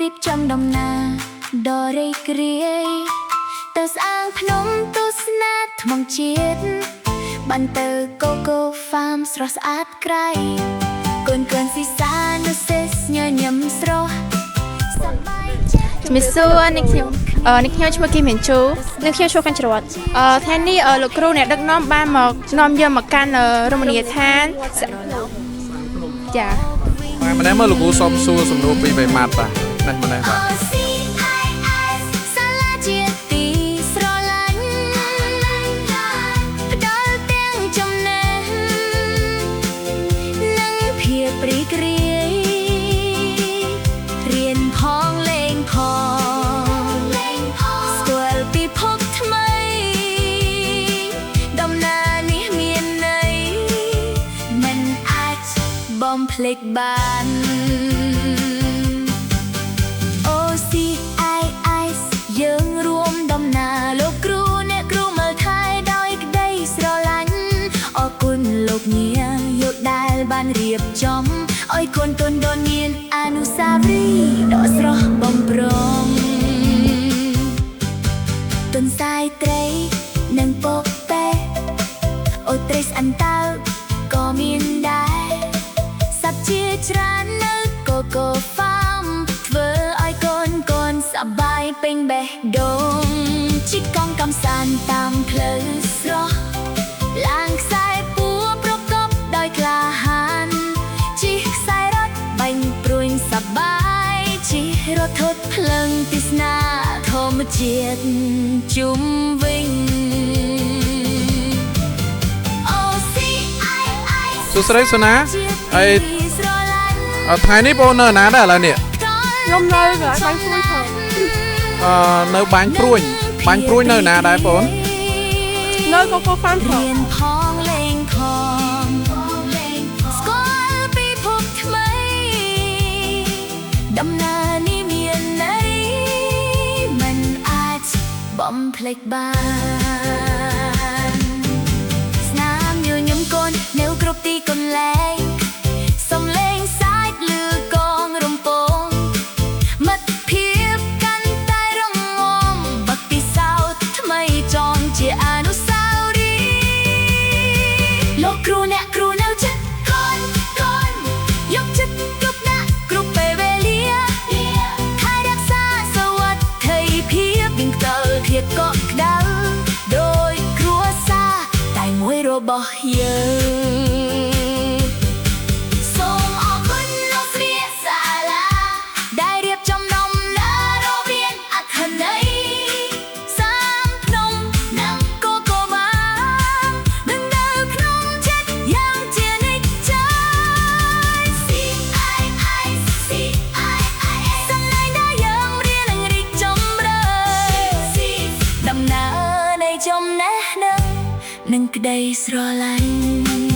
រៀបចំដំណើរដ៏រីករាយទៅស្អាងភ្នំទស្សនាថ្មជាតិបានទៅកូកូហ្វាមស្រស់ស្អាតក្រៃកូនស៊ីសានៅសេសញញឹមស្រស់សប្បាយចិត្ត មីស៊ូនេះខ្ញុំឈ្មោះគីមៀនជូនេះខ្ញុំឈ្មោះកាញ់ច្រត់ថ្ងៃនេះលោកគ្រូអ្នកដឹកនាំបានមកនាំយើងមកកាន់រមណីយដ្ឋានចាហើយម្នេះមើលលោកគ្រូសុំសួរសំណួរពីបេម៉ាត់បាទនេះម្នេះបាទសាលាជាទីស្រឡាញ់ផ្ដល់ទាំងចំណេះនិងភាពរីករាយរៀនផងលេងផងស្គាល់ពិភពថ្មីដំណើរនេះមានន័យមិនអាចបំភ្លេចបាន OCIS យើងរួមដំណើរលោកគ្រូអ្នកគ្រូមើលថែដោយក្តីស្រឡាញ់អរគុណលោកញាយកដែលបានរៀបចំឲ្យកូនមានអនុស្សាវរីយ៍ដ៏ស្រស់បំព្រងទុនសាយត្រីនិងពកពេអូត្រីស្អិនតើក៏មានដែរសត្វជាច្រើននៅកូកូហ្វាមធ្វើឲ្យកូនសប្បាយពេញបេះដូងជិះកង់កំសាន្តតាមផ្លូវស្រស់ឡើងខ្សែពួរប្រកបដោយក្លាហានជិះខ្សែរថបាញ់ព្រួយសប្បាយជិះរថថភ្លើងទស្សនាធម្មជាតិជុំវិញ សួស្តីសូណាហើយថ្ងៃនេះបងនៅណាដែរឥឡូវនេះខ្ញុំនៅបាញ់ព្រួយផងនៅបាញ់ព្រួយនៅណាដែរបងនៅកូកូហ្វាមផងរៀនផងលេងផងស្គាល់ពិភពថ្មីដំណើរនេះមានន័យមិនអាចបំភ្លេចបានស្នាមញញឹមកូននៅគ្រប់ទីកន្លែងសំឡេងសាច់លឺកងរំពងមិត្តភាពកាន់តែរងងបទពិសោធន៍ថ្មីចងជាអនុស្សាវរីយ៍លោកគ្រូអ្នកគ្រូនៅចិត្តកូនយកចិត្តទុកដាក់គ្រប់ពេលវេលាថែរក្សាសុវត្ថិភាពមានផ្ទាល់ភាពកក់ក្ដៅដោយគ្រួសារតែមួយរបស់យើងសូមអរគុណលោកស្រីសាលាដែលរៀបចំដំណើររវាងអត្ថន័យសាមភ្នំនិងកូកូហ្វាមនឹងនៅក្នុងចិត្តយ៉ាងជានិច្ច CIIS សំឡេងដែលយើងរៀននិងរីកចម្រើនដំណើរនៃចំណេះដឹងនិងក្តីស្រឡាញ់